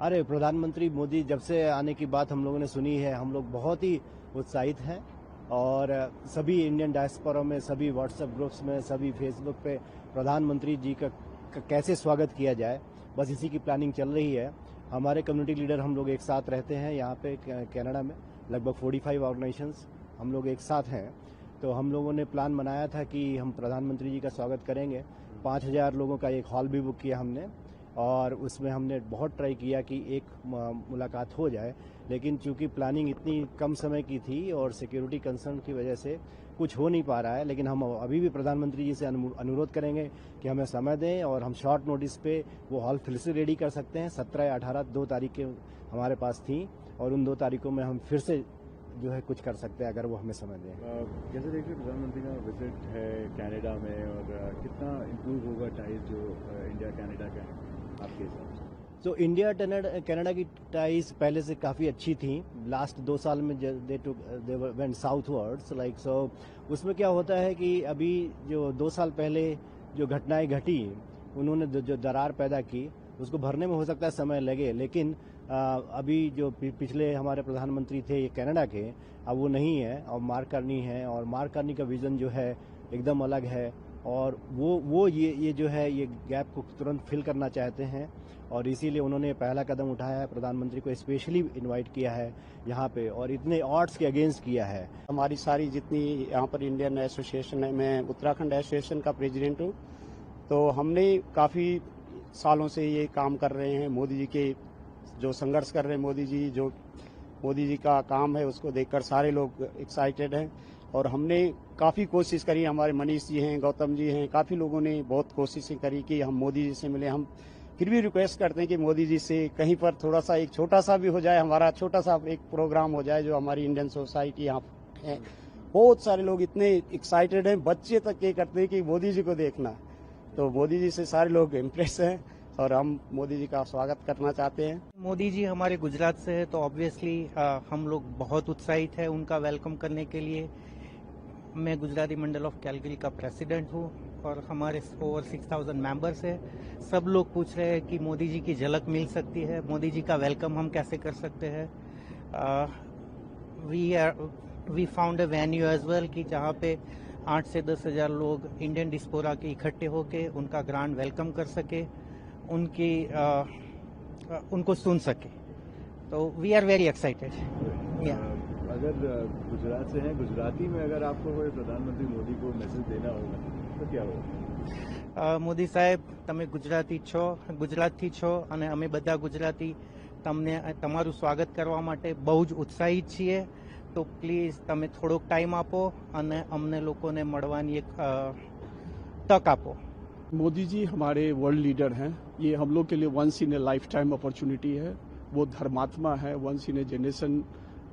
अरे प्रधानमंत्री मोदी जब से आने की बात हम लोगों ने सुनी है, हम लोग बहुत ही उत्साहित हैं और सभी इंडियन डायस्पोरा में, सभी व्हाट्सएप ग्रुप्स में, सभी फेसबुक पे प्रधानमंत्री जी का कैसे स्वागत किया जाए, बस इसी की प्लानिंग चल रही है। हमारे कम्युनिटी लीडर हम लोग एक साथ रहते हैं यहाँ पे कनाडा में, लगभग 45 ऑर्गेनाइजेशंस हम लोग एक साथ हैं। तो हम लोगों ने प्लान बनाया था कि हम प्रधानमंत्री जी का स्वागत करेंगे। 5000 लोगों का एक हॉल भी बुक किया हमने और उसमें हमने बहुत ट्राई किया कि एक मुलाकात हो जाए, लेकिन चूंकि प्लानिंग इतनी कम समय की थी और सिक्योरिटी कंसर्न की वजह से कुछ हो नहीं पा रहा है। लेकिन हम अभी भी प्रधानमंत्री जी से अनुरोध करेंगे कि हमें समय दें और हम शॉर्ट नोटिस पे वो हॉल फिर से रेडी कर सकते हैं। 17 या 18 2 तारीखें हमारे पास थी और उन 2 तारीखों में हम फिर से जो है कुछ कर सकते हैं अगर वो हमें समय दें। कैसे देखिए प्रधानमंत्री का विजिट है कनाडा में और कितना इम्प्रूव होगा टाइज जो इंडिया कनाडा का है आपके हिसाब से? तो इंडिया कनाडा की टाइज पहले से काफ़ी अच्छी थी। लास्ट 2 साल में they went southwards like so. उसमें क्या होता है कि अभी जो 2 साल पहले जो घटनाएं घटी, उन्होंने जो दरार पैदा की, उसको भरने में हो सकता है समय लगे, लेकिन अभी जो पिछले हमारे प्रधानमंत्री थे ये कनाडा के, अब वो नहीं है और मार्क कार्नी है और मार्क कार्नी का विजन जो है एकदम अलग है और वो ये जो है ये गैप को तुरंत फिल करना चाहते हैं और इसीलिए उन्होंने पहला कदम उठाया है। प्रधानमंत्री को स्पेशली इनवाइट किया है यहाँ पे और इतने ऑड्स के अगेंस्ट किया है। हमारी सारी जितनी यहाँ पर इंडियन एसोसिएशन है, मैं उत्तराखंड एसोसिएशन का प्रेसिडेंट हूँ, तो हमने काफ़ी सालों से ये काम कर रहे हैं। मोदी जी के जो संघर्ष कर रहे हैं, मोदी जी का काम है, उसको देखकर सारे लोग एक्साइटेड हैं और हमने काफ़ी कोशिश करी। हमारे मनीष जी हैं, गौतम जी हैं, काफ़ी लोगों ने बहुत कोशिशें करी कि हम मोदी जी से मिले। हम फिर भी रिक्वेस्ट करते हैं कि मोदी जी से कहीं पर थोड़ा सा एक छोटा सा भी हो जाए, हमारा छोटा सा एक प्रोग्राम हो जाए। जो हमारी इंडियन सोसाइटी यहाँ है, बहुत सारे लोग इतने एक्साइटेड हैं, बच्चे तक ये करते हैं कि मोदी जी को देखना। तो मोदी जी से सारे लोग इम्प्रेस हैं और हम मोदी जी का स्वागत करना चाहते हैं। मोदी जी हमारे गुजरात से है तो ऑब्वियसली हम लोग बहुत उत्साहित है उनका वेलकम करने के लिए। मैं गुजराती मंडल ऑफ कैलगरी का प्रेसिडेंट हूँ और हमारे ओवर 6000 मेंबर्स है। सब लोग पूछ रहे हैं कि मोदी जी की झलक मिल सकती है, मोदी जी का वेलकम हम कैसे कर सकते हैं। We found a venue as well कि जहाँ पे 8 से 10 हजार लोग इंडियन डिस्पोरा के इकट्ठे होके उनका ग्रांड वेलकम कर सके, उनको सुन सके। तो वी आर वेरी एक्साइटेड। अगर गुजरात से हैं, गुजराती में अगर आपको कोई प्रधानमंत्री मोदी को मैसेज देना होगा तो क्या होगा? મોદી સાહેબ, તમે ગુજરાતી છો, ગુજરાતથી છો અને અમે બધા ગુજરાતી તમારું સ્વાગત કરવા માટે બહુ જ ઉત્સાહિત છીએ। તો પ્લીઝ તમે થોડોક ટાઈમ આપો અને અમને લોકોને મળવાની એક તક આપો। मोदी जी हमारे वर्ल्ड लीडर हैं। ये हम लोग के लिए once in a lifetime opportunity है। वो धर्मात्मा है, once in a generation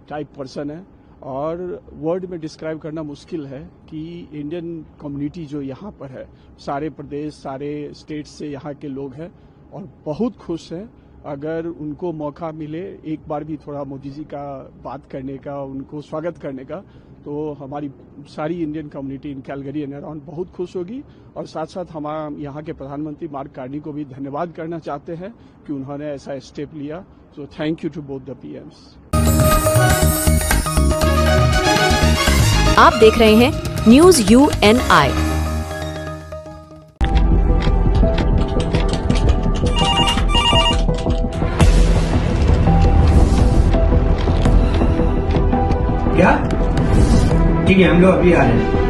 type person है और वर्ड में डिस्क्राइब करना मुश्किल है कि इंडियन कम्युनिटी जो यहाँ पर है, सारे प्रदेश, सारे स्टेट से यहाँ के लोग हैं और बहुत खुश हैं। अगर उनको मौका मिले एक बार भी थोड़ा मोदी जी का बात करने का, उनको स्वागत करने का, तो हमारी सारी Indian community in Calgary and around बहुत खुश होगी। और साथ साथ हम यहाँ के प्रधानमंत्री मार्क कार्नी को भी धन्यवाद करना चाहते हैं कि उन्होंने ऐसा स्टेप लिया। So thank you to both the PMs. आप देख रहे हैं न्यूज UNI। क्या? ठीक है, हम लोग अभी आ रहे हैं।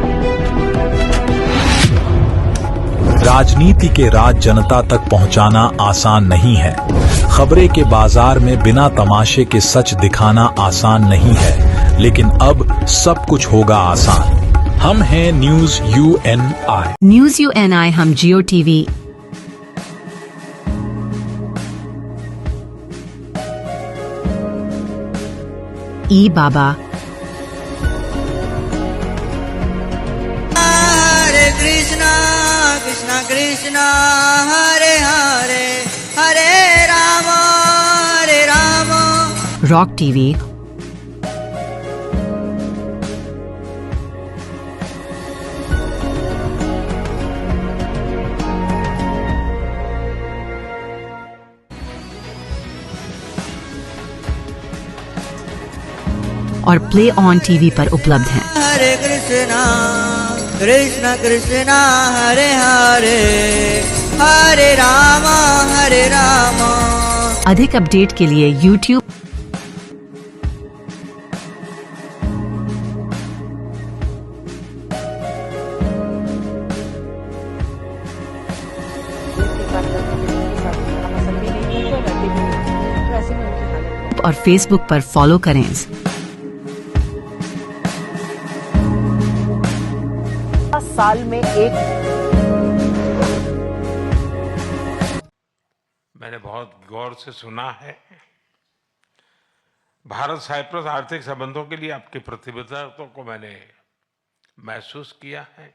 राजनीति के राज जनता तक पहुंचाना आसान नहीं है। खबरें के बाजार में बिना तमाशे के सच दिखाना आसान नहीं है, लेकिन अब सब कुछ होगा आसान। हम हैं न्यूज UNI। न्यूज UNI हम जियो TV, ई बाबा, हरे कृष्णा कृष्णा कृष्णा हरे हरे हरे राम रॉक TV, और प्ले ऑन टीवी पर उपलब्ध हैं। हरे कृष्णा कृष्ण कृष्णा हरे हरे हरे रामा अधिक अपडेट के लिए YouTube और Facebook पर फॉलो करें। साल में एक मैंने बहुत गौर से सुना है। भारत साइप्रस आर्थिक संबंधों के लिए आपकी प्रतिबद्धता को मैंने महसूस किया है।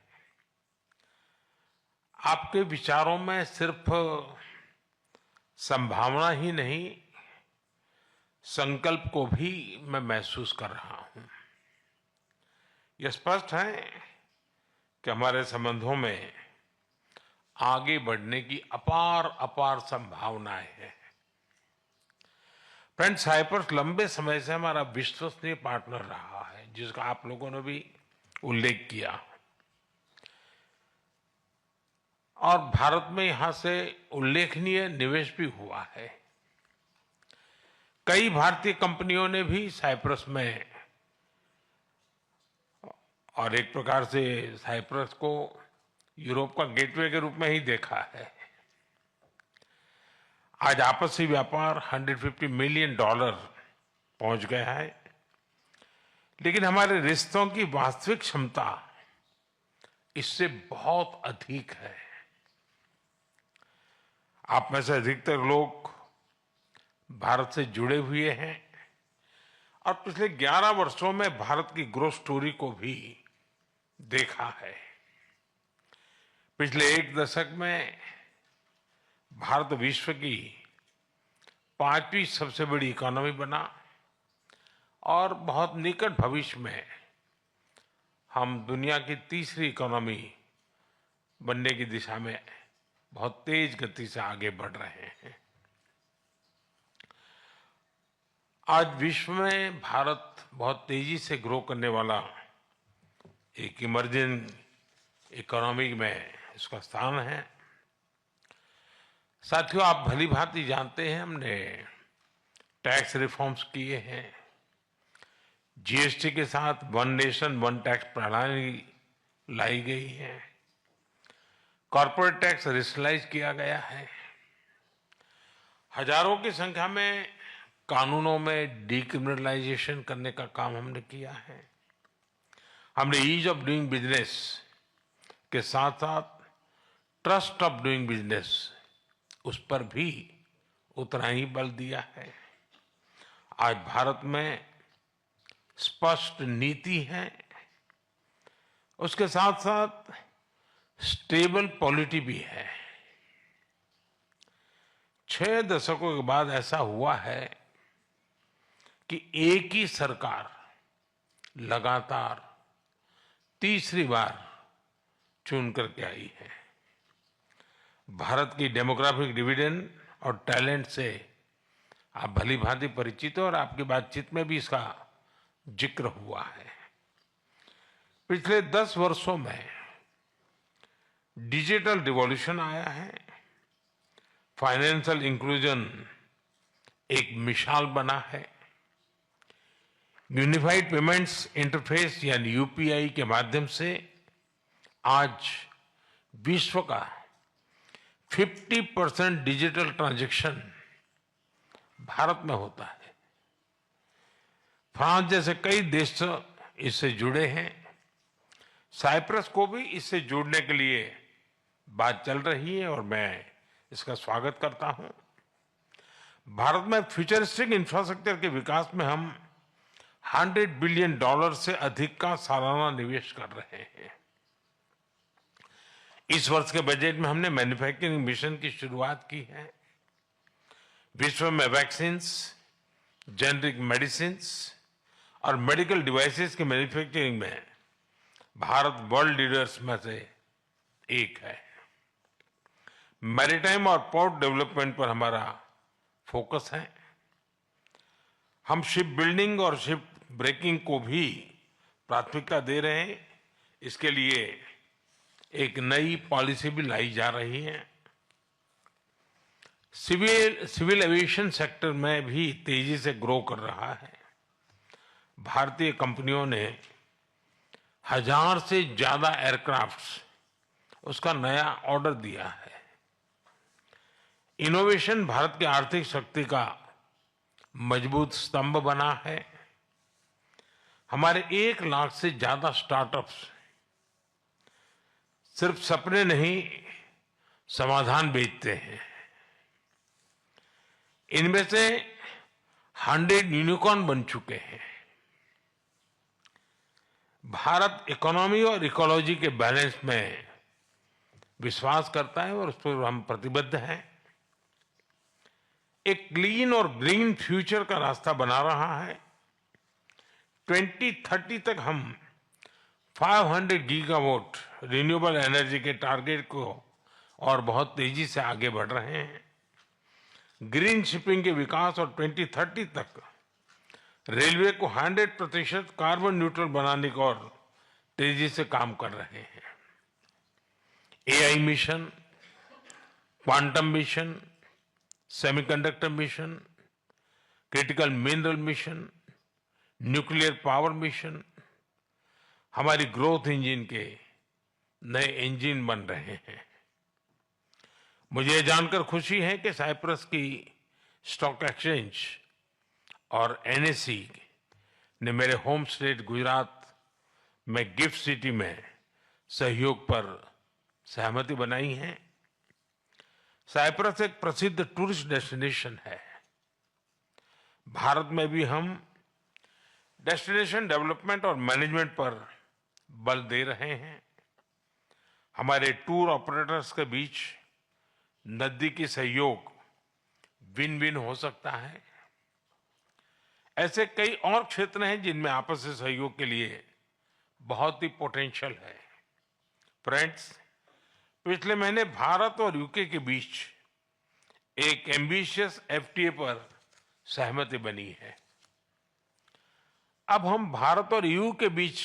आपके विचारों में सिर्फ संभावना ही नहीं, संकल्प को भी मैं महसूस कर रहा हूं। यह स्पष्ट है कि हमारे संबंधों में आगे बढ़ने की अपार संभावनाएं हैं। फ्रेंड्स, साइप्रस लंबे समय से हमारा विश्वसनीय पार्टनर रहा है, जिसका आप लोगों ने भी उल्लेख किया, और भारत में यहां से उल्लेखनीय निवेश भी हुआ है। कई भारतीय कंपनियों ने भी साइप्रस में, और एक प्रकार से साइप्रस को यूरोप का गेटवे के रूप में ही देखा है। आज आपसी व्यापार $150 मिलियन पहुंच गया है, लेकिन हमारे रिश्तों की वास्तविक क्षमता इससे बहुत अधिक है। आप में से अधिकतर लोग भारत से जुड़े हुए हैं और पिछले 11 वर्षों में भारत की ग्रोथ स्टोरी को भी देखा है। पिछले एक दशक में भारत विश्व की 5वीं सबसे बड़ी इकोनॉमी बना और बहुत निकट भविष्य में हम दुनिया की तीसरी इकोनॉमी बनने की दिशा में बहुत तेज गति से आगे बढ़ रहे हैं। आज विश्व में भारत बहुत तेजी से ग्रो करने वाला एक इमर्जिंग इकोनॉमी में इसका स्थान है। साथियों, आप भली भांति जानते हैं, हमने टैक्स रिफॉर्म्स किए हैं। जीएसटी के साथ वन नेशन वन टैक्स प्रणाली लाई गई है। कॉर्पोरेट टैक्स रेशनलाइज किया गया है। हजारों की संख्या में कानूनों में डीक्रिमिनलाइजेशन करने का काम हमने किया है। हमने ईज ऑफ डूइंग बिजनेस के साथ साथ ट्रस्ट ऑफ डूइंग बिजनेस, उस पर भी उतना ही बल दिया है। आज भारत में स्पष्ट नीति है, उसके साथ साथ स्टेबल पॉलिटी भी है। 6 दशकों के बाद ऐसा हुआ है कि एक ही सरकार लगातार तीसरी बार चुन करके आई है। भारत की डेमोग्राफिक डिविडेंड और टैलेंट से आप भली भांति परिचित हो और आपकी बातचीत में भी इसका जिक्र हुआ है। पिछले 10 वर्षों में डिजिटल रिवॉल्यूशन आया है। फाइनेंशियल इंक्लूजन एक मिसाल बना है। यूनिफाइड पेमेंट्स इंटरफेस यानी यूपीआई के माध्यम से आज विश्व का 50% डिजिटल ट्रांजैक्शन भारत में होता है। फ्रांस जैसे कई देश इससे जुड़े हैं। साइप्रस को भी इससे जुड़ने के लिए बात चल रही है और मैं इसका स्वागत करता हूं। भारत में फ्यूचरिस्टिक इंफ्रास्ट्रक्चर के विकास में हम $100 बिलियन से अधिक का सालाना निवेश कर रहे हैं। इस वर्ष के बजट में हमने मैन्युफैक्चरिंग मिशन की शुरुआत की है। विश्व में वैक्सीन्स, जेनरिक मेडिसिन्स और मेडिकल डिवाइसेस की मैन्युफैक्चरिंग में भारत वर्ल्ड लीडर्स में से एक है। मैरीटाइम और पोर्ट डेवलपमेंट पर हमारा फोकस है। हम शिप बिल्डिंग और शिप ब्रेकिंग को भी प्राथमिकता दे रहे हैं। इसके लिए एक नई पॉलिसी भी लाई जा रही है। सिविल एविएशन सेक्टर में भी तेजी से ग्रो कर रहा है। भारतीय कंपनियों ने 1000 से ज्यादा एयरक्राफ्ट्स उसका नया ऑर्डर दिया है। इनोवेशन भारत की आर्थिक शक्ति का मजबूत स्तंभ बना है। हमारे 1 लाख से ज्यादा स्टार्टअप्स सिर्फ सपने नहीं, समाधान बेचते हैं। इनमें से 100 यूनिकॉर्न बन चुके हैं। भारत इकोनॉमी और इकोलॉजी के बैलेंस में विश्वास करता है और उस पर हम प्रतिबद्ध हैं। एक क्लीन और ग्रीन फ्यूचर का रास्ता बना रहा है। 2030 तक हम 500 गीगावाट रिन्यूएबल एनर्जी के टारगेट को और बहुत तेजी से आगे बढ़ रहे हैं। ग्रीन शिपिंग के विकास और 2030 तक रेलवे को 100% कार्बन न्यूट्रल बनाने को और तेजी से काम कर रहे हैं। AI mission, quantum mission, semiconductor mission, critical mineral mission, nuclear power mission हमारी ग्रोथ इंजन के नए इंजन बन रहे हैं। मुझे यह जानकर खुशी है कि साइप्रस की स्टॉक एक्सचेंज और एनएसई ने मेरे होम स्टेट गुजरात में गिफ्ट सिटी में सहयोग पर सहमति बनाई है। साइप्रस एक प्रसिद्ध टूरिस्ट डेस्टिनेशन है। भारत में भी हम डेस्टिनेशन डेवलपमेंट और मैनेजमेंट पर बल दे रहे हैं। हमारे टूर ऑपरेटर्स के बीच नजदीकी सहयोग विन विन हो सकता है। ऐसे कई और क्षेत्र हैं जिनमें आपसी सहयोग के लिए बहुत ही पोटेंशियल है। फ्रेंड्स, पिछले महीने भारत और यूके के बीच एक एम्बिशियस एफटीए पर सहमति बनी है। अब हम भारत और यूके के बीच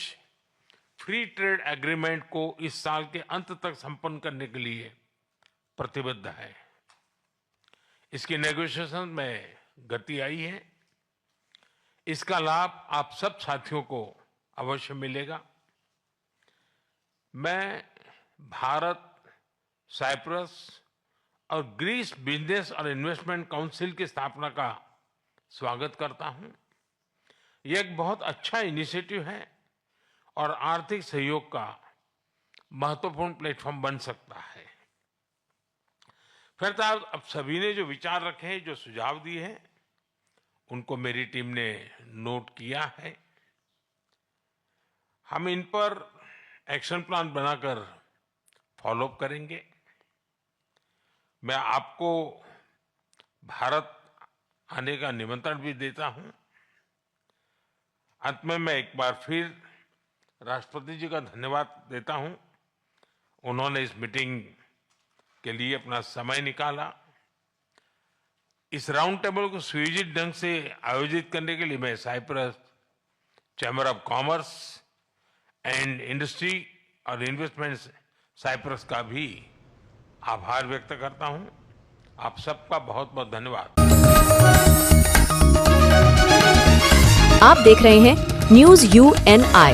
फ्री ट्रेड एग्रीमेंट को इस साल के अंत तक संपन्न करने के लिए प्रतिबद्ध है। इसकी नेगोशिएशन में गति आई है। इसका लाभ आप सब साथियों को अवश्य मिलेगा। मैं भारत, साइप्रस और ग्रीस बिजनेस और इन्वेस्टमेंट काउंसिल की स्थापना का स्वागत करता हूं। यह एक बहुत अच्छा इनिशिएटिव है और आर्थिक सहयोग का महत्वपूर्ण प्लेटफॉर्म बन सकता है। फिर अब सभी ने जो विचार रखे हैं, जो सुझाव दिए हैं, उनको मेरी टीम ने नोट किया है। हम इन पर एक्शन प्लान बनाकर फॉलोअप करेंगे। मैं आपको भारत आने का निमंत्रण भी देता हूं। अंत में मैं एक बार फिर राष्ट्रपति जी का धन्यवाद देता हूं। उन्होंने इस मीटिंग के लिए अपना समय निकाला। इस राउंड टेबल को सुयोजित ढंग से आयोजित करने के लिए मैं Cyprus chamber of commerce and industry और इन्वेस्टमेंट साइप्रस का भी आभार व्यक्त करता हूं। आप सबका बहुत बहुत धन्यवाद। आप देख रहे हैं news UNI।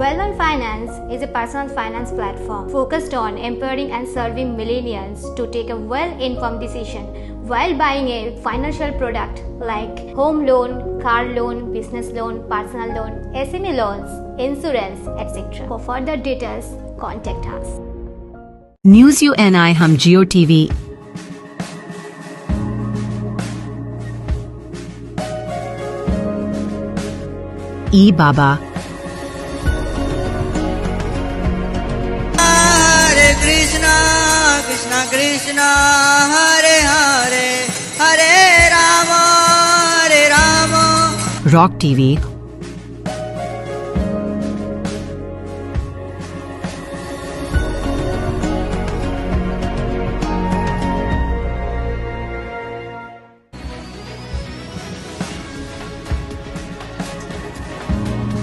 Wellman Finance is a personal finance platform focused on empowering and serving millennials to take a well-informed decision while buying a financial product like home loan, car loan, business loan, personal loan, SME loans, insurance, etc. For further details, contact us. News UNI हम जियो TV ई बाबा Krishna Krishna Krishna Hare Hare Hare Ram rock TV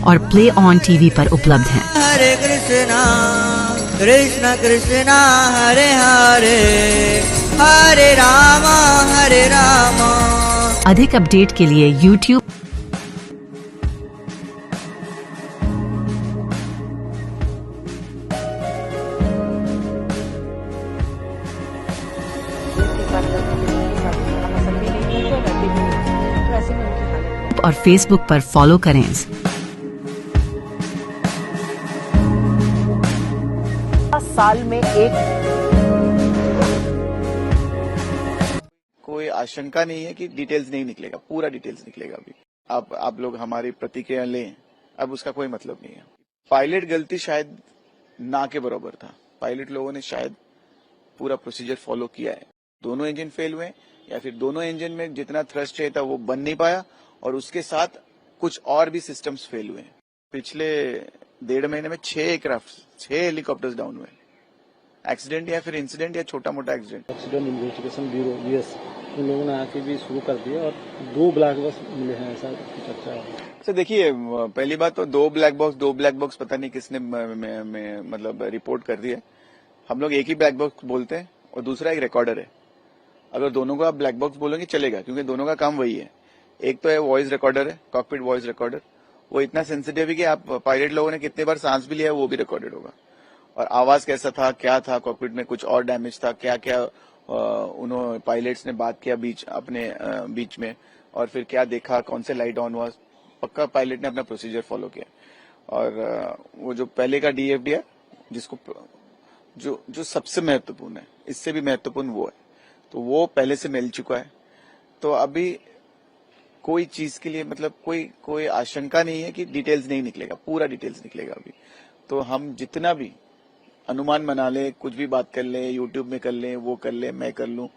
और play on TV पर उपलब्ध हैं। हरे कृष्णा कृष्ण कृष्णा हरे हरे हरे रामा हरे रामा। अधिक update के लिए YouTube और Facebook पर फॉलो करें। साल में एक कोई आशंका नहीं है कि डिटेल्स नहीं निकलेगा, पूरा डिटेल्स निकलेगा अभी। आप लोग हमारी प्रतिक्रिया लें, अब उसका कोई मतलब नहीं है। पायलट गलती शायद ना के बराबर था। पायलट लोगों ने शायद पूरा प्रोसीजर फॉलो किया है। दोनों इंजन फेल हुए या फिर दोनों इंजन में जितना थ्रस्ट चाहिए था वो बन नहीं पाया और उसके साथ कुछ और भी सिस्टम्स फेल हुए। पिछले 1.5 महीने में 6 एयरक्राफ्ट 6 हेलीकॉप्टर्स डाउन हुए। एक्सीडेंट या फिर इंसिडेंट या छोटा मोटा accident. Accident investigation bureau US उन लोगों ने आके भी शुरू कर दिया और 2 ब्लैक बॉक्स मिले हैं, ऐसा चर्चा है। सर देखिए, पहली बात तो 2 ब्लैक बॉक्स पता नहीं किसने मतलब रिपोर्ट कर दिया। हम लोग एक ही ब्लैक बॉक्स बोलते हैं और दूसरा एक रिकॉर्डर है। अगर दोनों को आप ब्लैक बॉक्स बोलोगे चलेगा, क्योंकि दोनों का काम वही है। एक तो है वॉइस रिकॉर्डर है, कॉकपिट वॉइस रिकॉर्डर, वो इतना सेंसिटिव है कि आप पायलट लोगों ने कितने बार सांस भी लिया है वो भी रिकॉर्डेड होगा। और आवाज कैसा था, क्या था, कॉकपिट में कुछ और डैमेज था, क्या क्या उन्होंने पायलट्स ने बात किया अपने बीच में, और फिर क्या देखा, कौन से लाइट ऑन हुआ, पक्का पायलट ने अपना प्रोसीजर फॉलो किया। और वो जो पहले का डीएफडी है, जिसको जो सबसे महत्वपूर्ण है, इससे भी महत्वपूर्ण वो है, तो वो पहले से मिल चुका है। तो अभी कोई चीज के लिए मतलब कोई आशंका नहीं है कि डिटेल्स नहीं निकलेगा, पूरा डिटेल्स निकलेगा अभी। तो हम जितना भी अनुमान बना ले, कुछ भी बात कर ले, यूट्यूब में कर ले, वो कर ले, मैं कर लूं,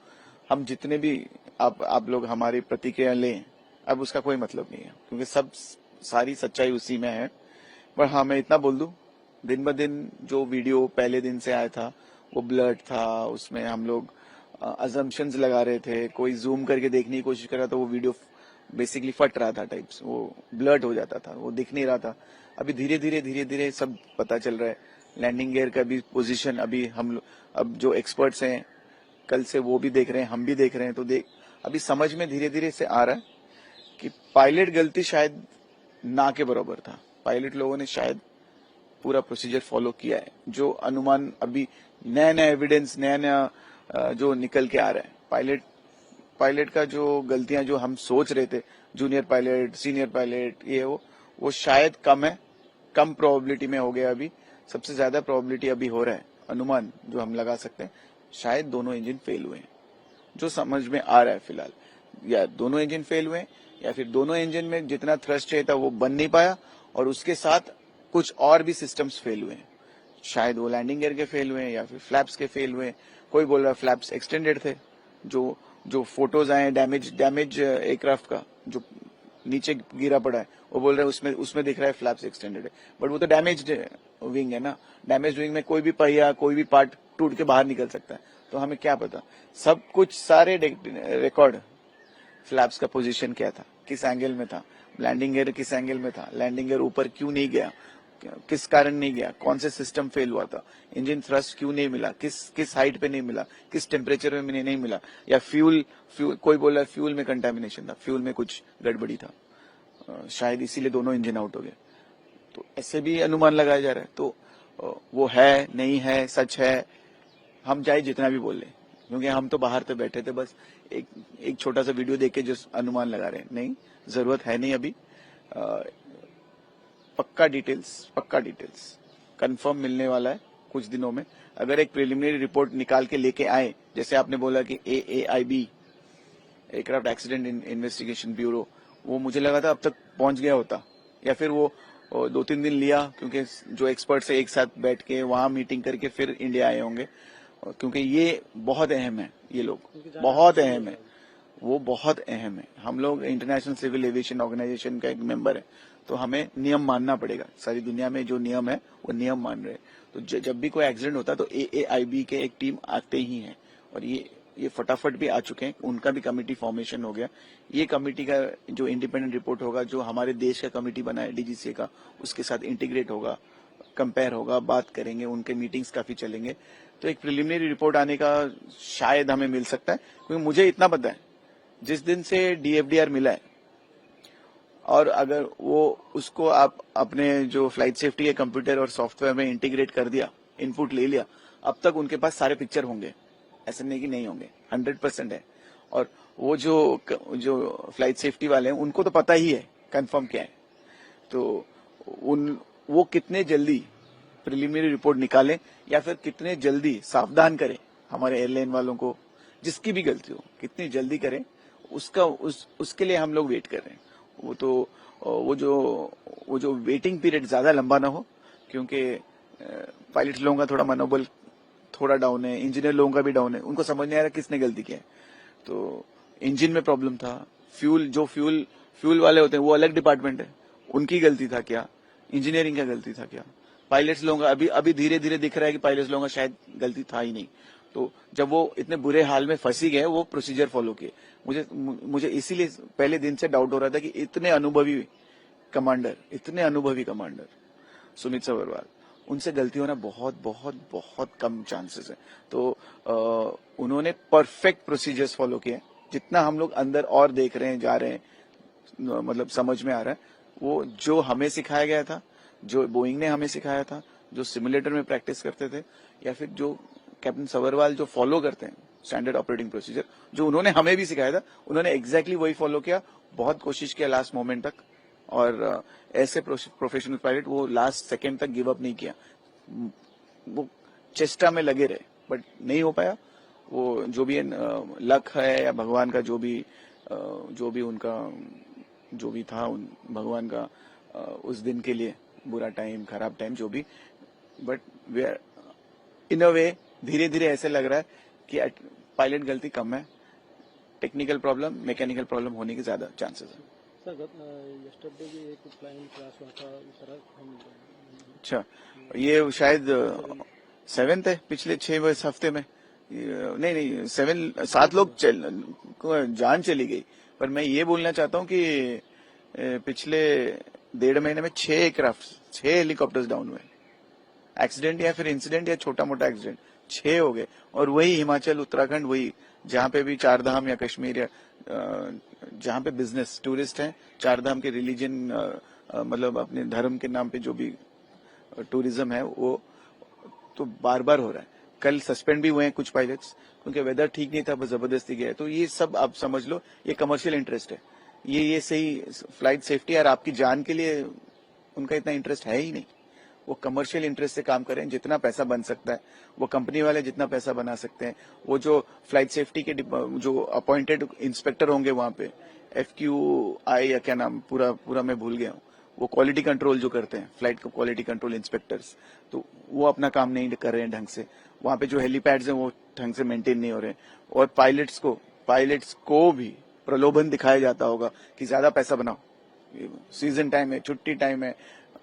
हम जितने भी आप लोग हमारी प्रतिक्रिया लें, अब उसका कोई मतलब नहीं है, क्योंकि सारी सच्चाई उसी में है। पर हाँ, मैं इतना बोल दूं, दिन ब दिन जो वीडियो पहले दिन से आया था वो ब्लर्ड था, उसमें हम लोग अजम्पशंस लगा रहे थे, कोई जूम करके देखने की कोशिश कर रहा था, वो वीडियो बेसिकली फट रहा था, टाइप्स वो ब्लर्ड हो जाता था, वो दिख नहीं रहा था। अभी धीरे धीरे सब पता चल रहा है। लैंडिंग गियर का भी पोजीशन अभी अब जो एक्सपर्ट्स हैं कल से वो भी देख रहे हैं, हम भी देख रहे हैं, तो अभी समझ में धीरे धीरे से आ रहा है कि पायलट गलती शायद ना के बराबर था। पायलट लोगों ने शायद पूरा प्रोसीजर फॉलो किया है। जो अनुमान अभी नया एविडेंस नया जो निकल के आ रहा है, पायलट का जो गलतियां जो हम सोच रहे थे, जूनियर पायलट, सीनियर पायलट, ये वो शायद कम है, कम प्रोबेबिलिटी में हो गया। अभी सबसे ज्यादा प्रोबेबिलिटी अभी हो रहा है, अनुमान जो हम लगा सकते हैं, शायद दोनों इंजन फेल हुए हैं, जो समझ में आ रहा है फिलहाल। या दोनों इंजन फेल हुए या फिर दोनों इंजन में जितना थ्रस्ट चाहिए था वो बन नहीं पाया और उसके साथ कुछ और भी सिस्टम्स फेल हुए हैं। शायद वो लैंडिंग गियर के फेल हुए या फिर फ्लैप्स के फेल हुए। कोई बोल रहा है फ्लैप्स एक्सटेंडेड थे। जो फोटोज आए डैमेज एयरक्राफ्ट का जो नीचे गिरा पड़ा है, वो बोल रहे हैं उसमें दिख रहा है फ्लैप्स एक्सटेंडेड है, बट वो तो डैमेज्ड विंग है ना। डैमेज्ड विंग में कोई भी पहिया, कोई भी पार्ट टूट के बाहर निकल सकता है, तो हमें क्या पता। सब कुछ सारे रिकॉर्ड, फ्लैप्स का पोजीशन क्या था, किस एंगल में था, लैंडिंग गियर किस एंगल में था, लैंडिंग गियर ऊपर क्यों नहीं गया, किस कारण नहीं गया, कौन से सिस्टम फेल हुआ था, इंजन थ्रस्ट क्यों नहीं मिला, किस हाइट पे नहीं मिला, किस टेम्परेचर में नहीं मिला, या फ्यूल कोई बोला फ्यूल में कंटामिनेशन था, फ्यूल में कुछ गड़बड़ी था, शायद इसीलिए दोनों इंजन आउट हो गए। तो ऐसे भी अनुमान लगाया जा रहा है। तो वो है नहीं है, सच है, हम चाहे जितना भी बोल लें, क्योंकि हम तो बाहर तो बैठे थे, बस एक छोटा सा वीडियो देख के जो अनुमान लगा रहे हैं, नहीं, जरूरत है नहीं अभी। पक्का डिटेल्स कंफर्म मिलने वाला है कुछ दिनों में। अगर एक प्रिलिमिनरी रिपोर्ट निकाल के लेके आए, जैसे आपने बोला कि AAIB, aircraft accident investigation bureau, वो मुझे लगा था अब तक पहुंच गया होता, या फिर वो 2-3 दिन लिया, क्योंकि जो एक्सपर्ट्स है एक साथ बैठ के वहां मीटिंग करके फिर इंडिया आए होंगे, क्योंकि ये बहुत अहम है, ये लोग बहुत अहम है, वो बहुत अहम है। हम लोग इंटरनेशनल सिविल एविएशन ऑर्गेनाइजेशन का एक मेंबर है, तो हमें नियम मानना पड़ेगा। सारी दुनिया में जो नियम है वो नियम मान रहे हैं। तो जब भी कोई एक्सीडेंट होता है तो AAIB के एक टीम आते ही है, और ये ये फटाफट भी आ चुके हैं, उनका भी कमेटी फॉर्मेशन हो गया। ये कमेटी का जो इंडिपेंडेंट रिपोर्ट होगा, जो हमारे देश का कमेटी बना है डीजीसीए का, उसके साथ इंटीग्रेट होगा, कंपेयर होगा, बात करेंगे, उनके मीटिंग्स काफी चलेंगे। तो एक प्रिलिमिनरी रिपोर्ट आने का शायद हमें मिल सकता है, क्योंकि मुझे इतना पता है जिस दिन से डीएफडीआर मिला है और अगर वो उसको आप अपने जो फ्लाइट सेफ्टी के कंप्यूटर और सॉफ्टवेयर में इंटीग्रेट कर दिया, इनपुट ले लिया, अब तक उनके पास सारे पिक्चर होंगे, ऐसे नहीं कि नहीं होंगे, 100% है। और वो जो फ्लाइट सेफ्टी वाले हैं उनको तो पता ही है कंफर्म क्या है, तो वो कितने जल्दी प्रिलिमिनरी रिपोर्ट निकालें या फिर कितने जल्दी सावधान करें हमारे एयरलाइन वालों को, जिसकी भी गलती हो कितनी जल्दी करें, उसके लिए हम लोग वेट कर रहे हैं। वो जो वेटिंग पीरियड ज्यादा लंबा ना हो, क्योंकि पायलट लोगों का थोड़ा मनोबल थोड़ा डाउन है, इंजीनियर लोगों का भी डाउन है, उनको समझ नहीं आ रहा किसने गलती किया है। तो इंजन में प्रॉब्लम था, फ्यूल वाले होते हैं वो अलग डिपार्टमेंट है, उनकी गलती था क्या, इंजीनियरिंग का गलती था क्या, पायलट्स लोगों का अभी धीरे धीरे दिख रहा है कि पायलट्स लोगों का शायद गलती था ही नहीं। तो जब वो इतने बुरे हाल में फंसी गए, वो प्रोसीजर फॉलो किए। मुझे इसीलिए पहले दिन से डाउट हो रहा था कि इतने अनुभवी कमांडर सुमित सभरवाल, उनसे गलती होना बहुत बहुत बहुत कम चांसेस है। तो उन्होंने परफेक्ट प्रोसीजर्स फॉलो किए। जितना हम लोग अंदर और देख रहे हैं, जा रहे हैं, मतलब समझ में आ रहा है, वो जो हमें सिखाया गया था, जो बोइंग ने हमें सिखाया था, जो सिमुलेटर में प्रैक्टिस करते थे, या फिर जो कैप्टन सभरवाल जो फॉलो करते हैं स्टैंडर्ड ऑपरेटिंग प्रोसीजर, जो उन्होंने हमें भी सिखाया था, उन्होंने एग्जैक्टली वही फॉलो किया। बहुत कोशिश किया लास्ट मोमेंट तक, और ऐसे प्रोफेशनल पायलट वो लास्ट सेकेंड तक गिव अप नहीं किया, वो चेष्टा में लगे रहे, बट नहीं हो पाया। वो जो भी लक है या भगवान का जो भी उनका जो भी था, भगवान का उस दिन के लिए बुरा टाइम, खराब टाइम, जो भी, बट वे आर इन अ वे धीरे धीरे ऐसे लग रहा है कि पायलट गलती कम है, टेक्निकल प्रॉब्लम, मैकेनिकल प्रॉब्लम होने के ज्यादा चांसेस है। सर यस्टरडे भी एक फ्लाइंग क्रैश हुआ था, इस तरह अच्छा, ये शायद 7th है, पिछले 6 हफ्ते में, नहीं 7 लोग जान चली गई। पर मैं ये बोलना चाहता हूँ कि पिछले 1.5 महीने में 6 एयरक्राफ्ट, 6 हेलीकॉप्टर्स डाउन हुए, एक्सीडेंट या फिर इंसिडेंट या छोटा मोटा एक्सीडेंट 6 हो गए। और वही हिमाचल, उत्तराखंड, वही जहाँ पे भी 4 धाम या कश्मीर या जहाँ पे बिजनेस टूरिस्ट हैं, 4 धाम के रिलीजन, मतलब अपने धर्म के नाम पे जो भी टूरिज्म है, वो तो बार बार हो रहा है। कल सस्पेंड भी हुए हैं कुछ पायलट्स, क्योंकि वेदर ठीक नहीं था, बस जबरदस्ती गए। तो ये सब आप समझ लो, ये कमर्शियल इंटरेस्ट है। ये सही फ्लाइट सेफ्टी और आपकी जान के लिए उनका इतना इंटरेस्ट है ही नहीं। वो कमर्शियल इंटरेस्ट से काम करें, जितना पैसा बन सकता है, वो कंपनी वाले जितना पैसा बना सकते हैं, वो जो फ्लाइट सेफ्टी के जो अपॉइंटेड इंस्पेक्टर होंगे वहां पे, FQI या क्या नाम पूरा मैं भूल गया हूँ, वो क्वालिटी कंट्रोल जो करते हैं, फ्लाइट को क्वालिटी कंट्रोल इंस्पेक्टर्स, तो वो अपना काम नहीं कर रहे हैं ढंग से। वहां पे जो हेलीपैड्स हैं वो ढंग से मेंटेन नहीं हो रहे हैं, और पायलट्स को भी प्रलोभन दिखाया जाता होगा कि ज्यादा पैसा बनाओ, सीजन टाइम है, छुट्टी टाइम है,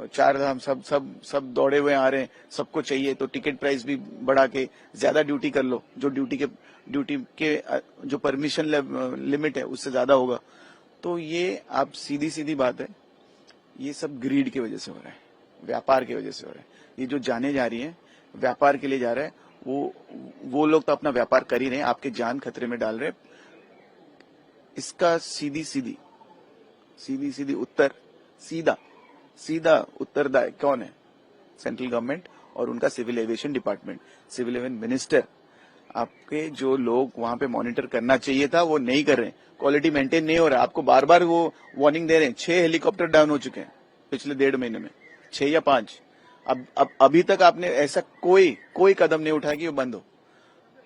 4 धाम सब दौड़े हुए आ रहे हैं, सबको चाहिए, तो टिकट प्राइस भी बढ़ा के ज्यादा ड्यूटी कर लो, जो ड्यूटी के जो परमिशन लिमिट है उससे ज्यादा होगा। तो ये आप सीधी बात है, ये सब ग्रीड की वजह से हो रहा है, व्यापार की वजह से हो रहा है। ये जो जाने जा रही है, व्यापार के लिए जा रहा है, वो लोग तो अपना व्यापार कर ही रहे हैं, आपके जान खतरे में डाल रहे हैं। इसका सीधी उत्तर, सीधा उत्तरदायी कौन है? सेंट्रल गवर्नमेंट और उनका civil aviation department, civil aviation minister. आपके जो लोग वहां पे मॉनिटर करना चाहिए था, वो नहीं कर रहे हैं, क्वालिटी मेंटेन नहीं हो रहा है। आपको बार बार वो वार्निंग दे रहे हैं। 6 हेलीकॉप्टर डाउन हो चुके हैं पिछले 1.5 महीने में, 6 या 5। अब अभी तक आपने ऐसा कोई कदम नहीं उठाया कि वो बंद हो।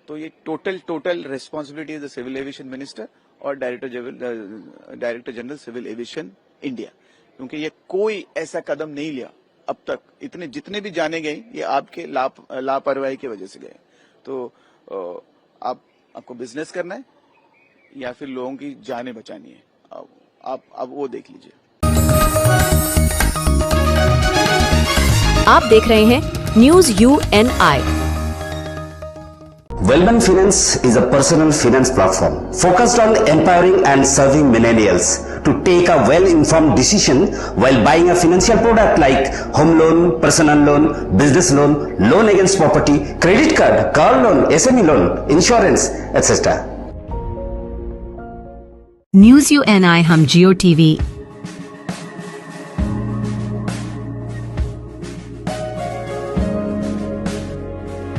तो ये total responsibility is the civil aviation minister और director general civil aviation India, क्योंकि ये कोई ऐसा कदम नहीं लिया अब तक। जितने भी जाने गए, ये आपके लापरवाही की वजह से गए। तो आपको बिजनेस करना है या फिर लोगों की जानें बचानी है, आप वो देख लीजिए। आप देख रहे हैं news UNI। Wellman Finance is a personal finance platform focused on empowering and serving millennials to take a well-informed decision while buying a financial product like home loan, personal loan, business loan, loan against property, credit card, car loan, SME loan, insurance, etc. News UNI हम जियो TV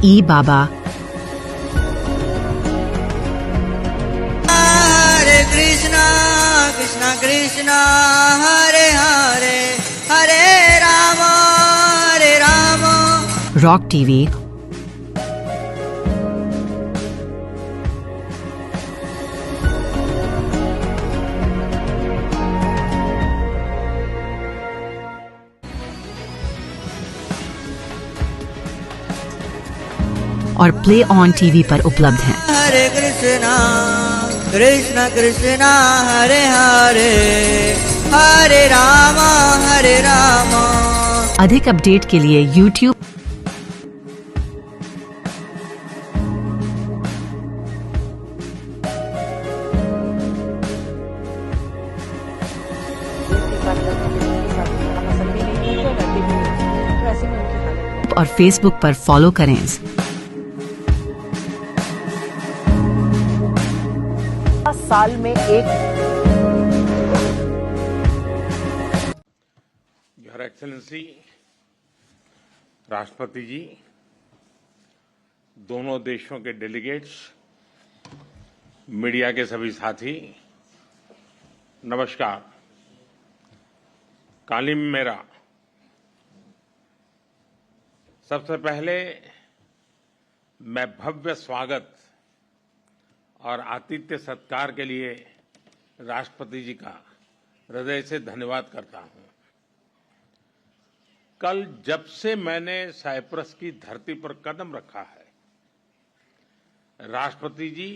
ई बाबा Krishna Krishna Krishna Hare Hare Hare Rama Hare Rama rock TV और play on TV पर उपलब्ध हैं। Hare Krishna Krishna Krishna Hare Hare Hare Rama Hare Rama अधिक update के लिए YouTube और Facebook पर फॉलो करें। साल में एक योर एक्सेलेंसी राष्ट्रपति जी, दोनों देशों के डेलीगेट्स, मीडिया के सभी साथी, नमस्कार। कालिम मेरा। सबसे पहले मैं भव्य स्वागत और आतिथ्य सत्कार के लिए राष्ट्रपति जी का हृदय से धन्यवाद करता हूं। कल जब से मैंने साइप्रस की धरती पर कदम रखा है, राष्ट्रपति जी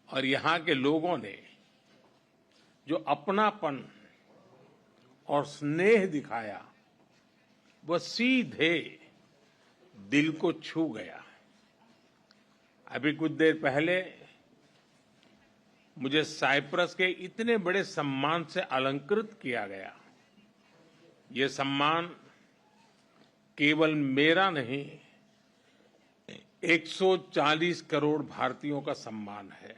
और यहां के लोगों ने जो अपनापन और स्नेह दिखाया, वह सीधे दिल को छू गया। अभी कुछ देर पहले मुझे साइप्रस के इतने बड़े सम्मान से अलंकृत किया गया। ये सम्मान केवल मेरा नहीं, 140 करोड़ भारतीयों का सम्मान है।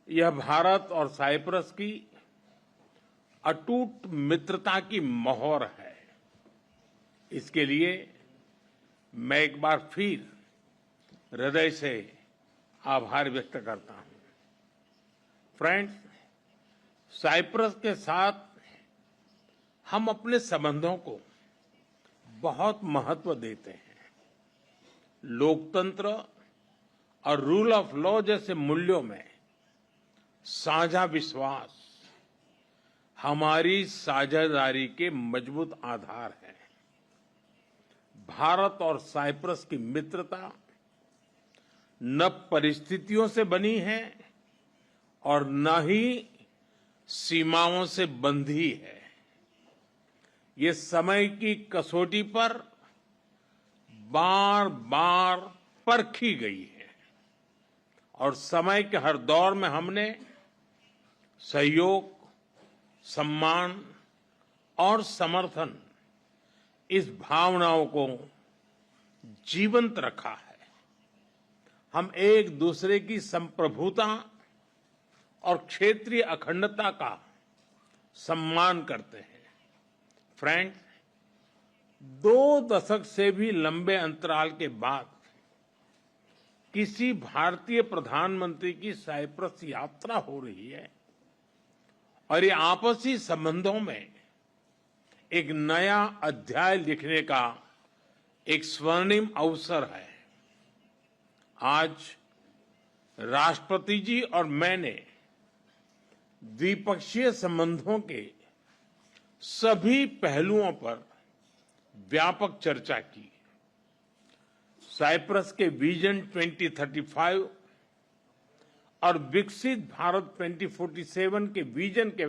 यह भारत और साइप्रस की अटूट मित्रता की मोहर है। इसके लिए मैं एक बार फिर हृदय से आभार व्यक्त करता हूं। फ्रेंड्स, साइप्रस के साथ हम अपने संबंधों को बहुत महत्व देते हैं। लोकतंत्र और रूल ऑफ लॉ जैसे मूल्यों में साझा विश्वास हमारी साझेदारी के मजबूत आधार है। भारत और साइप्रस की मित्रता न परिस्थितियों से बनी है और न ही सीमाओं से बंधी है। ये समय की कसौटी पर बार बार परखी गई है और समय के हर दौर में हमने सहयोग, सम्मान और समर्थन, इस भावनाओं को जीवंत रखा है। हम एक दूसरे की संप्रभुता और क्षेत्रीय अखंडता का सम्मान करते हैं। फ्रेंड्स, 2 दशक से भी लंबे अंतराल के बाद किसी भारतीय प्रधानमंत्री की साइप्रस यात्रा हो रही है और ये आपसी संबंधों में एक नया अध्याय लिखने का एक स्वर्णिम अवसर है। आज राष्ट्रपति जी और मैंने द्विपक्षीय संबंधों के सभी पहलुओं पर व्यापक चर्चा की। साइप्रस के विजन 2035 और विकसित भारत 2047 के विजन के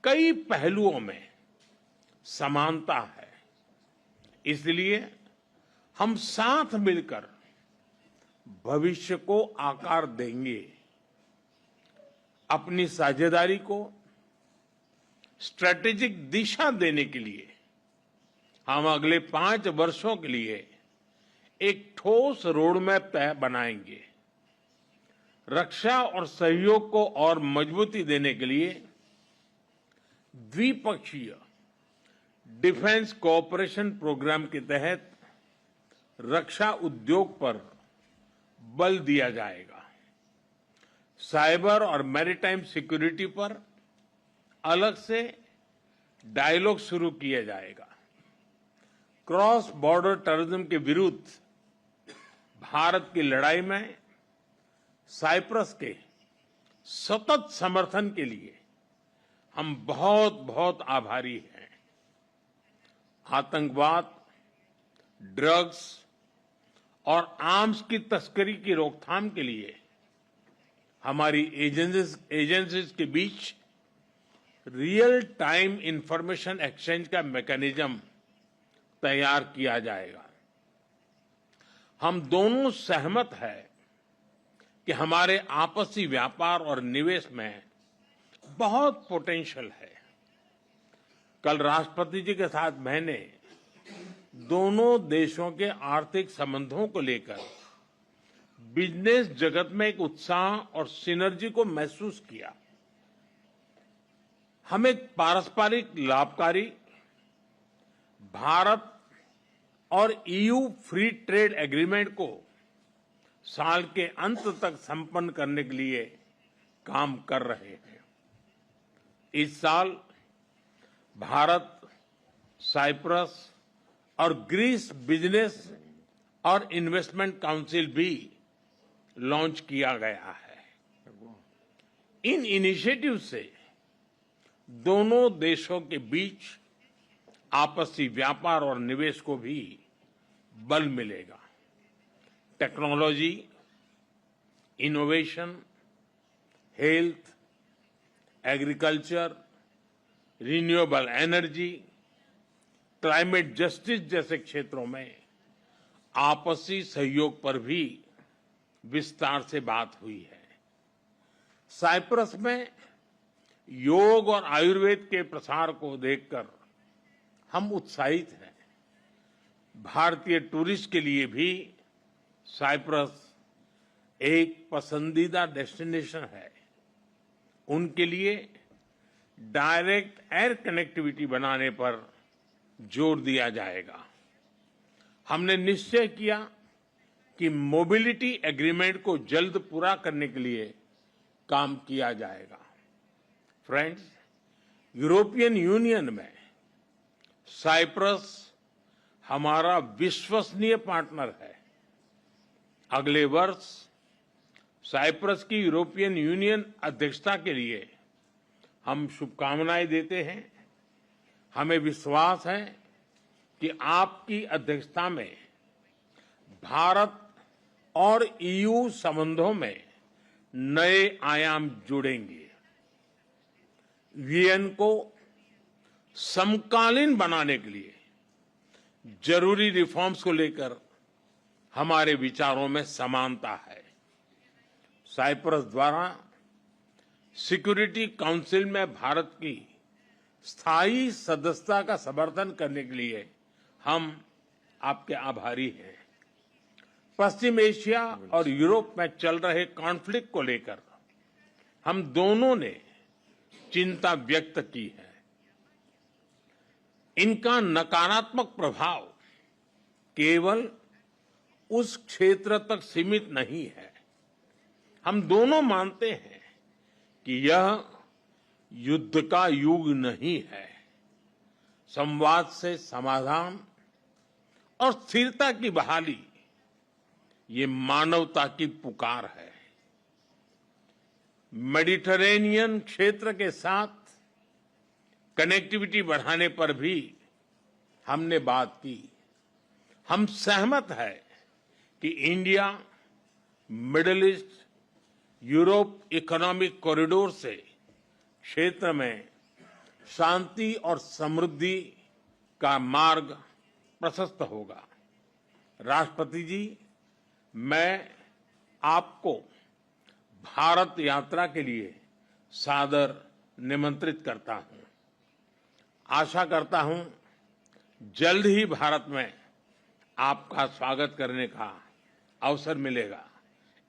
कई पहलुओं में समानता है। इसलिए हम साथ मिलकर भविष्य को आकार देंगे। अपनी साझेदारी को स्ट्रैटेजिक दिशा देने के लिए हम अगले 5 वर्षों के लिए एक ठोस रोडमैप बनाएंगे। रक्षा और सहयोग को और मजबूती देने के लिए द्विपक्षीय डिफेंस कोऑपरेशन प्रोग्राम के तहत रक्षा उद्योग पर बल दिया जाएगा। साइबर और मैरीटाइम सिक्योरिटी पर अलग से डायलॉग शुरू किया जाएगा। क्रॉस बॉर्डर टेररिज्म के विरुद्ध भारत की लड़ाई में साइप्रस के सतत समर्थन के लिए हम बहुत बहुत आभारी हैं। आतंकवाद, ड्रग्स और आर्म्स की तस्करी की रोकथाम के लिए हमारी एजेंसीज के बीच रियल टाइम इंफॉर्मेशन एक्सचेंज का मैकेनिज्म तैयार किया जाएगा। हम दोनों सहमत हैं कि हमारे आपसी व्यापार और निवेश में बहुत पोटेंशियल है। कल राष्ट्रपति जी के साथ मैंने दोनों देशों के आर्थिक संबंधों को लेकर बिजनेस जगत में एक उत्साह और सिनर्जी को महसूस किया। हम एक पारस्परिक लाभकारी भारत और ईयू फ्री ट्रेड एग्रीमेंट को साल के अंत तक संपन्न करने के लिए काम कर रहे हैं। इस साल भारत, साइप्रस और ग्रीस बिजनेस और इन्वेस्टमेंट काउंसिल भी लॉन्च किया गया है। इन इनिशिएटिव से दोनों देशों के बीच आपसी व्यापार और निवेश को भी बल मिलेगा। Technology, innovation, health, agriculture, renewable energy, climate justice जैसे क्षेत्रों में आपसी सहयोग पर भी विस्तार से बात हुई है। साइप्रस में योग और आयुर्वेद के प्रसार को देखकर हम उत्साहित हैं। भारतीय टूरिस्ट के लिए भी साइप्रस एक पसंदीदा डेस्टिनेशन है। उनके लिए डायरेक्ट एयर कनेक्टिविटी बनाने पर जोर दिया जाएगा। हमने निश्चय किया कि मोबिलिटी एग्रीमेंट को जल्द पूरा करने के लिए काम किया जाएगा। फ्रेंड्स, यूरोपियन यूनियन में साइप्रस हमारा विश्वसनीय पार्टनर है। अगले वर्ष साइप्रस की यूरोपियन यूनियन अध्यक्षता के लिए हम शुभकामनाएं देते हैं। हमें विश्वास है कि आपकी अध्यक्षता में भारत और ईयू संबंधों में नए आयाम जुड़ेंगे। वीएन को समकालीन बनाने के लिए जरूरी रिफॉर्म्स को लेकर हमारे विचारों में समानता है। साइप्रस द्वारा सिक्योरिटी काउंसिल में भारत की स्थायी सदस्यता का समर्थन करने के लिए हम आपके आभारी हैं। पश्चिम एशिया और यूरोप में चल रहे कॉन्फ्लिक्ट को लेकर हम दोनों ने चिंता व्यक्त की है। इनका नकारात्मक प्रभाव केवल उस क्षेत्र तक सीमित नहीं है। हम दोनों मानते हैं कि यह युद्ध का युग नहीं है। संवाद से समाधान और स्थिरता की बहाली ये मानवता की पुकार है। मेडिटरेनियन क्षेत्र के साथ कनेक्टिविटी बढ़ाने पर भी हमने बात की। हम सहमत है कि India middle east Europe economic corridor से क्षेत्र में शांति और समृद्धि का मार्ग प्रशस्त होगा। राष्ट्रपति जी, मैं आपको भारत यात्रा के लिए सादर निमंत्रित करता हूं। आशा करता हूं जल्द ही भारत में आपका स्वागत करने का अवसर मिलेगा।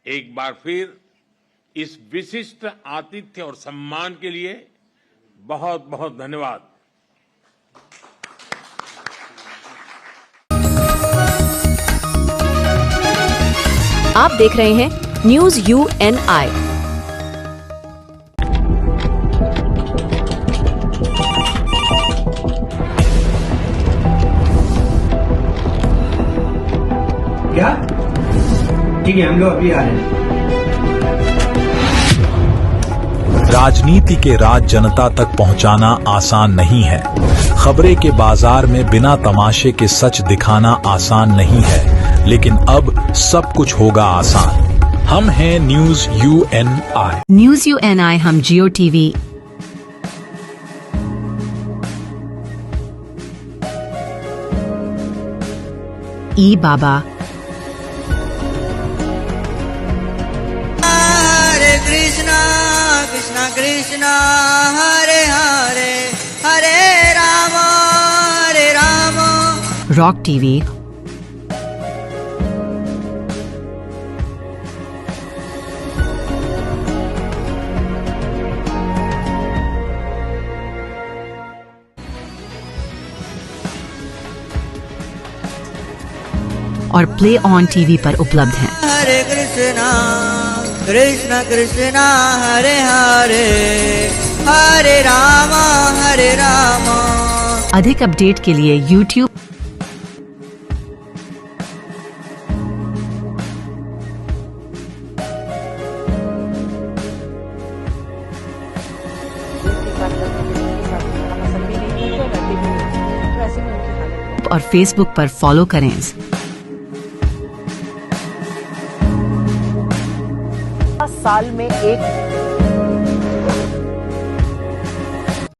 एक बार फिर इस विशिष्ट आतिथ्य और सम्मान के लिए बहुत बहुत धन्यवाद। आप देख रहे हैं न्यूज UNI। क्या? ठीक है, हम लोग अभी आ रहे हैं। राजनीति के राज जनता तक पहुंचाना आसान नहीं है। खबरें के बाजार में बिना तमाशे के सच दिखाना आसान नहीं है, लेकिन अब सब कुछ होगा आसान। हम हैं न्यूज UNI। न्यूज UNI हम जियो टीवी, ई बाबा, हरे कृष्णा कृष्णा कृष्णा हरे हरे हरे राम रॉक टीवी, और प्ले ऑन टीवी पर उपलब्ध हैं। हरे कृष्णा कृष्णा कृष्णा हरे हरे हरे राम हरे राम। अधिक अपडेट के लिए YouTube और Facebook पर फॉलो करें। साल में एक